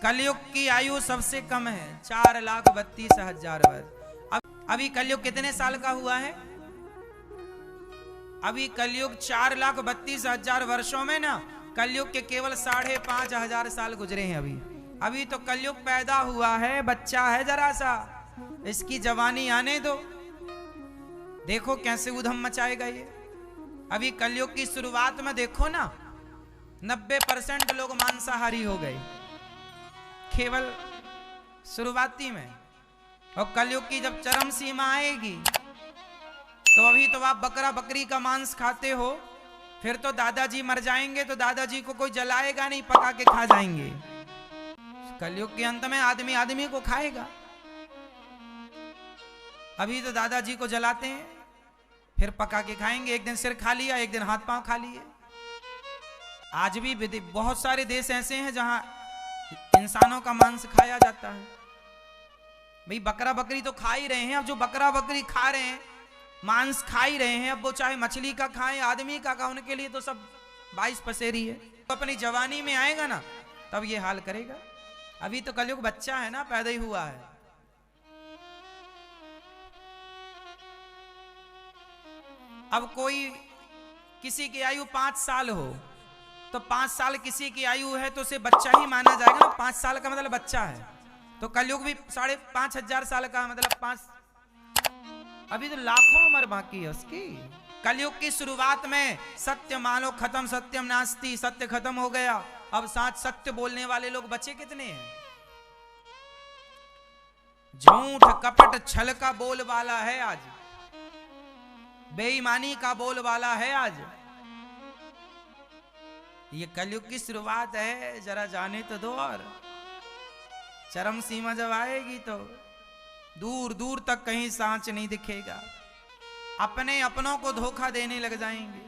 कलयुग की आयु सबसे कम है 4,32,000 वर्ष। अभी कलयुग कितने साल का हुआ है? अभी कलयुग 4,32,000 वर्षों में ना कलयुग के केवल 5,500 साल गुजरे हैं। अभी तो कलयुग पैदा हुआ है, बच्चा है जरा सा, इसकी जवानी आने दो, देखो कैसे उधम मचाएगा ये। अभी कलयुग की शुरुआत में देखो ना 90% लोग मांसाहारी हो गए केवल शुरुआती में। और कलयुग की जब चरम सीमा आएगी तो अभी तो आप बकरा बकरी का मांस खाते हो, फिर तो दादाजी मर जाएंगे तो दादाजी को कोई जलाएगा नहीं, पका के खा जाएंगे। कलयुग के अंत में आदमी आदमी को खाएगा। अभी तो दादाजी को जलाते हैं, फिर पका के खाएंगे। एक दिन सिर खा लिया, एक दिन हाथ पांव खा लिए। आज भी बहुत सारे देश ऐसे हैं जहां इंसानों का मांस खाया जाता है। भाई बकरा बकरी तो खा ही रहे हैं। अब जो बकरा बकरी खा रहे हैं, मांस खा ही रहे हैं, अब वो चाहे मछली का खाएं, आदमी का खाएं, उनके लिए तो सब 22 पसेरी है। तो अपनी जवानी में आएगा ना तब ये हाल करेगा। अभी तो कलयुग बच्चा है ना, पैदा ही हुआ है। अब कोई किसी की आयु 5 साल हो तो 5 साल किसी की आयु है तो उसे बच्चा ही माना जाएगा ना। 5 साल का मतलब बच्चा है, तो कलयुग भी 5,500 साल का मतलब 5। अभी तो लाखों उम्र बाकी है उसकी। कलयुग की शुरुआत में सत्य मानो खत्म, सत्यम नास्ति, सत्य खत्म हो गया। अब साथ सत्य बोलने वाले लोग बचे कितने हैं? झूठ कपट छल का बोल वाला है आज, बेईमानी का बोल वाला है आज। ये कलयुग की शुरुआत है, जरा जाने तो दो। और चरम सीमा जब आएगी तो दूर दूर तक कहीं सांच नहीं दिखेगा। अपने अपनों को धोखा देने लग जाएंगे।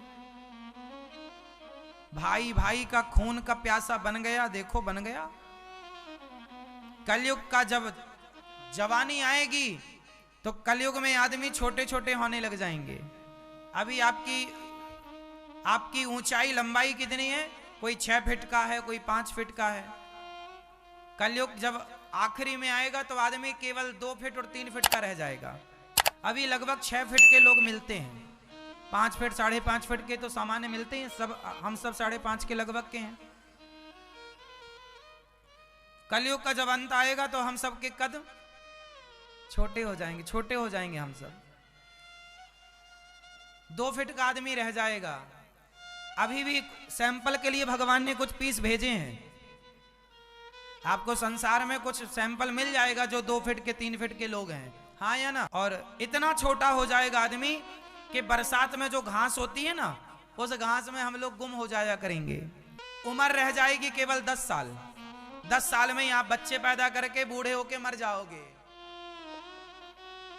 भाई भाई का खून का प्यासा बन गया, देखो बन गया। कलयुग का जब जवानी आएगी तो कलयुग में आदमी छोटे छोटे होने लग जाएंगे। अभी आपकी ऊंचाई लंबाई कितनी है? कोई 6 फीट का है, कोई 5 फीट का है। कलयुग जब आखिरी में आएगा तो आदमी केवल 2 फीट और 3 फीट का रह जाएगा। अभी लगभग 6 फीट के लोग मिलते हैं, 5 फीट 5.5 फीट के तो सामान्य मिलते हैं। हम सब 5.5 के लगभग के हैं। कलयुग का जब अंत आएगा तो हम सब के कद छोटे हो जाएंगे हम सब। 2 फीट का आदमी रह जाएगा। अभी भी सैंपल के लिए भगवान ने कुछ पीस भेजे हैं। आपको संसार में कुछ सैंपल मिल जाएगा जो 2 फीट के 3 फीट के लोग हैं, हाँ या ना। और इतना छोटा हो जाएगा आदमी कि बरसात में जो घास होती है ना, उस घास में हम लोग गुम हो जाया करेंगे। उम्र रह जाएगी केवल 10 साल। 10 साल में ही आप बच्चे पैदा करके बूढ़े होके मर जाओगे।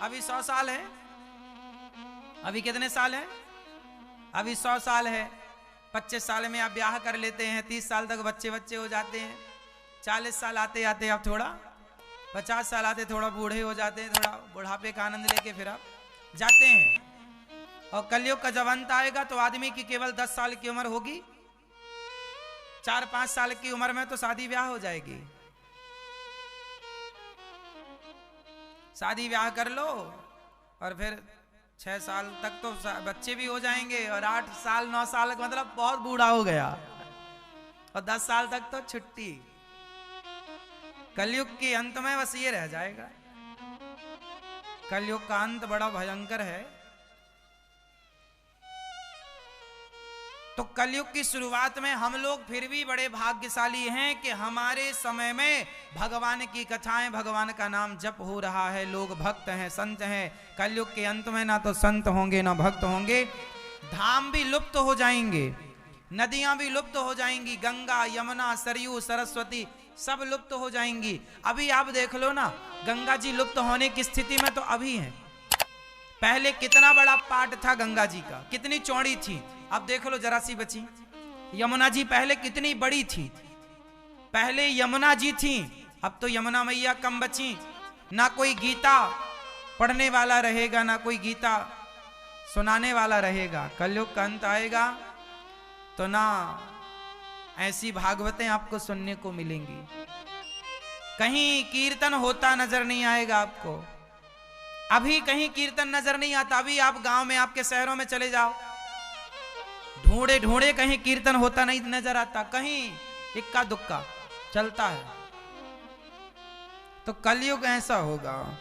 अभी 100 साल है। अभी कितने साल है? अभी 100 साल है। 25 साल में आप ब्याह कर लेते हैं, 30 साल तक बच्चे हो जाते हैं। 40 साल आते आते आप थोड़ा, 50 साल आते थोड़ा बूढ़े हो जाते हैं, थोड़ा बुढ़ापे का आनंद लेके फिर आप जाते हैं। और कलयुग का जब अंत आएगा तो आदमी की केवल 10 साल की उम्र होगी। 4-5 साल की उम्र में तो शादी ब्याह हो जाएगी। शादी ब्याह कर लो और फिर 6 साल तक तो बच्चे भी हो जाएंगे। और 8 साल 9 साल का मतलब बहुत बूढ़ा हो गया। और 10 साल तक तो छुट्टी। कलयुग के अंत में बस ये रह जाएगा। कलयुग का अंत बड़ा भयंकर है। तो कलयुग की शुरुआत में हम लोग फिर भी बड़े भाग्यशाली हैं कि हमारे समय में भगवान की कथाएं, भगवान का नाम जप हो रहा है, लोग भक्त हैं, संत हैं। कलयुग के अंत में ना तो संत होंगे ना भक्त होंगे। धाम भी लुप्त हो जाएंगे, नदियां भी लुप्त हो जाएंगी, गंगा यमुना सरयू सरस्वती सब लुप्त हो जाएंगी। अभी आप देख लो ना, गंगा जी लुप्त होने की स्थिति में तो अभी है। पहले कितना बड़ा पाट था गंगा जी का, कितनी चौड़ी थी, अब देख लो जरा सी बची। यमुना जी पहले कितनी बड़ी थी, पहले यमुना जी थी, अब तो यमुना मैया कम बची। ना कोई गीता पढ़ने वाला रहेगा, ना कोई गीता सुनाने वाला रहेगा। कलयुग का अंत आएगा तो ना ऐसी भागवतें आपको सुनने को मिलेंगी। कहीं कीर्तन होता नजर नहीं आएगा आपको। अभी कहीं कीर्तन नजर नहीं आता। अभी आप गांव में, आपके शहरों में चले जाओ, ढूंढे ढूंढे कहीं कीर्तन होता नहीं नजर आता, कहीं इक्का दुक्का चलता है। तो कलयुग ऐसा होगा।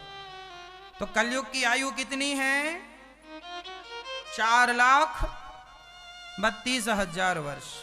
तो कलयुग की आयु कितनी है? 4,32,000 वर्ष।